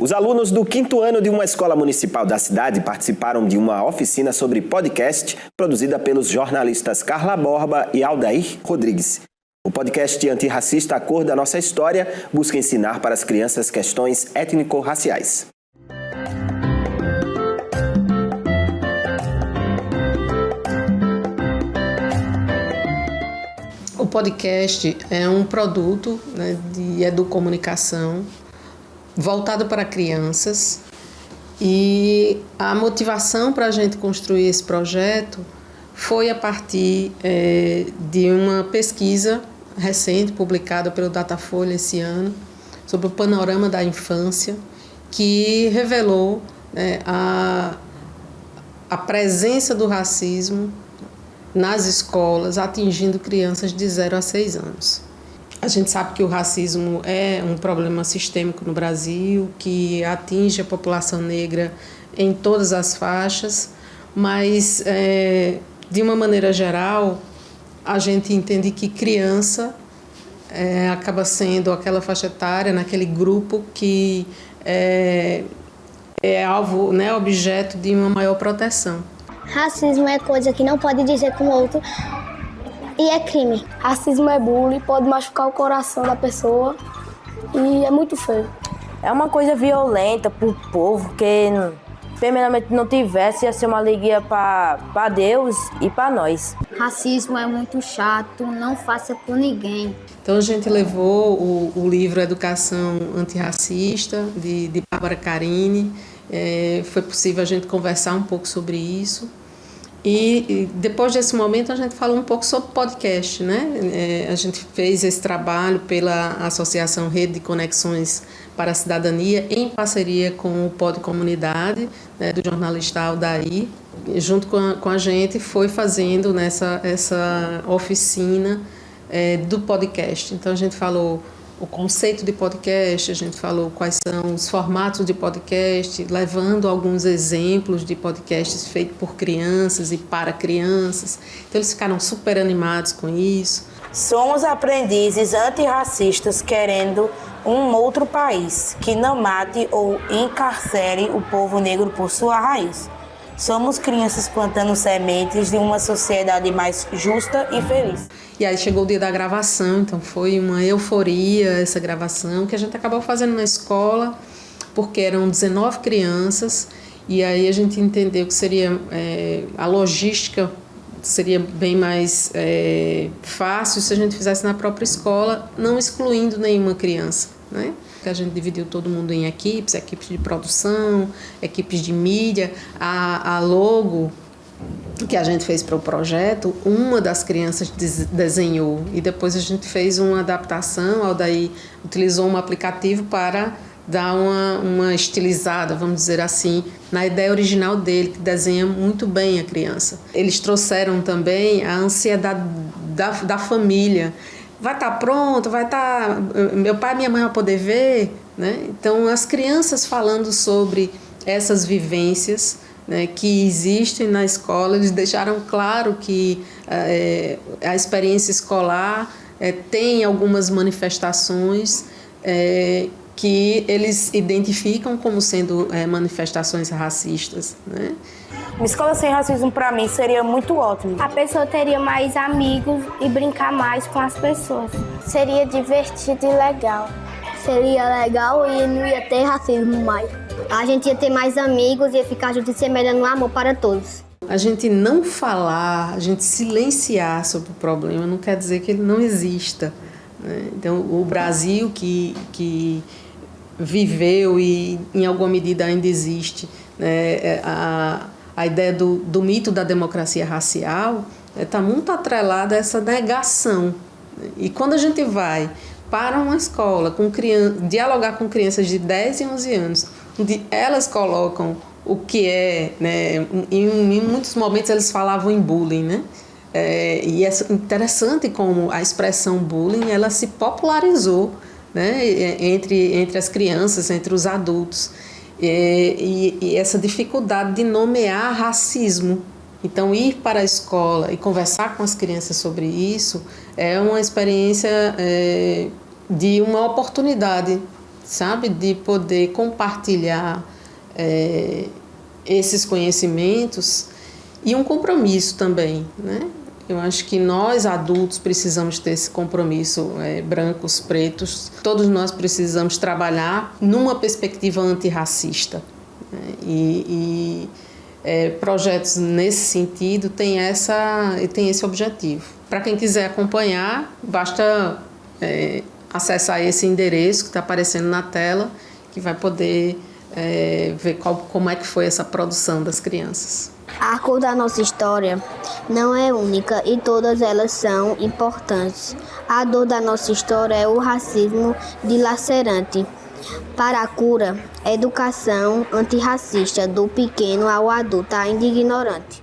Os alunos do 5º ano de uma escola municipal da cidade participaram de uma oficina sobre podcast produzida pelos jornalistas Carla Borba e Aldair Rodrigues. O podcast antirracista A Cor da Nossa História busca ensinar para as crianças questões étnico-raciais. O podcast é um produto, de educomunicação voltado para crianças, e a motivação para a gente construir esse projeto foi a partir de uma pesquisa recente publicada pelo Datafolha esse ano sobre o panorama da infância, que revelou a presença do racismo nas escolas, atingindo crianças de 0 a 6 anos. A gente sabe que o racismo é um problema sistêmico no Brasil, que atinge a população negra em todas as faixas, mas, de uma maneira geral, a gente entende que criança acaba sendo aquela faixa etária, naquele grupo que é alvo, objeto de uma maior proteção. Racismo é coisa que não pode dizer com o outro e é crime. Racismo é bullying, pode machucar o coração da pessoa e é muito feio. É uma coisa violenta pro povo, que primeiramente não tivesse, ia ser uma alegria para Deus e para nós. Racismo é muito chato, não faça com ninguém. Então a gente levou o livro Educação Antirracista, de Bárbara Carini. Foi possível a gente conversar um pouco sobre isso. E depois desse momento a gente falou um pouco sobre podcast, a gente fez esse trabalho pela Associação Rede de Conexões para a Cidadania, em parceria com o Pod Comunidade, do jornalista Aldair. Junto com a gente foi fazendo essa oficina do podcast. Então a gente falou o conceito de podcast, a gente falou quais são os formatos de podcast, levando alguns exemplos de podcasts feitos por crianças e para crianças. Então eles ficaram super animados com isso. Somos aprendizes antirracistas querendo um outro país que não mate ou encarcere o povo negro por sua raiz. Somos crianças plantando sementes de uma sociedade mais justa e feliz. E aí chegou o dia da gravação, então foi uma euforia essa gravação, que a gente acabou fazendo na escola, porque eram 19 crianças, e aí a gente entendeu que seria a logística seria bem mais fácil se a gente fizesse na própria escola, não excluindo nenhuma criança, que a gente dividiu todo mundo em equipes de produção, equipes de mídia. A logo que a gente fez para o projeto, uma das crianças desenhou, e depois a gente fez uma adaptação. Aldair utilizou um aplicativo para dar uma estilizada, vamos dizer assim, na ideia original dele, que desenha muito bem a criança. Eles trouxeram também a ansiedade da família. Vai estar pronto, meu pai e minha mãe vão poder ver, Então, as crianças falando sobre essas vivências, que existem na escola, eles deixaram claro que a experiência escolar tem algumas manifestações que eles identificam como sendo manifestações racistas, Uma escola sem racismo, para mim, seria muito ótimo. A pessoa teria mais amigos e brincar mais com as pessoas. Seria divertido e legal. Seria legal e não ia ter racismo mais. A gente ia ter mais amigos e ia ficar junto e semelhando amor para todos. A gente não falar, a gente silenciar sobre o problema não quer dizer que ele não exista, Então, o Brasil que viveu e em alguma medida ainda existe, a ideia do mito da democracia racial está muito atrelada a essa negação. E quando a gente vai para uma escola, dialogar com crianças de 10 e 11 anos, onde elas colocam o que em muitos momentos eles falavam em bullying, e é interessante como a expressão bullying ela se popularizou, entre as crianças, entre os adultos, e essa dificuldade de nomear racismo. Então, ir para a escola e conversar com as crianças sobre isso é uma experiência de uma oportunidade sabe? De poder compartilhar esses conhecimentos e um compromisso também, né? Eu acho que nós, adultos, precisamos ter esse compromisso, brancos, pretos. Todos nós precisamos trabalhar numa perspectiva antirracista, né? Projetos nesse sentido têm esse objetivo. Para quem quiser acompanhar, basta acessar esse endereço que está aparecendo na tela, que vai poder ver como é que foi essa produção das crianças. A cor da nossa história não é única e todas elas são importantes. A dor da nossa história é o racismo dilacerante. Para a cura, educação antirracista do pequeno ao adulto ainda ignorante.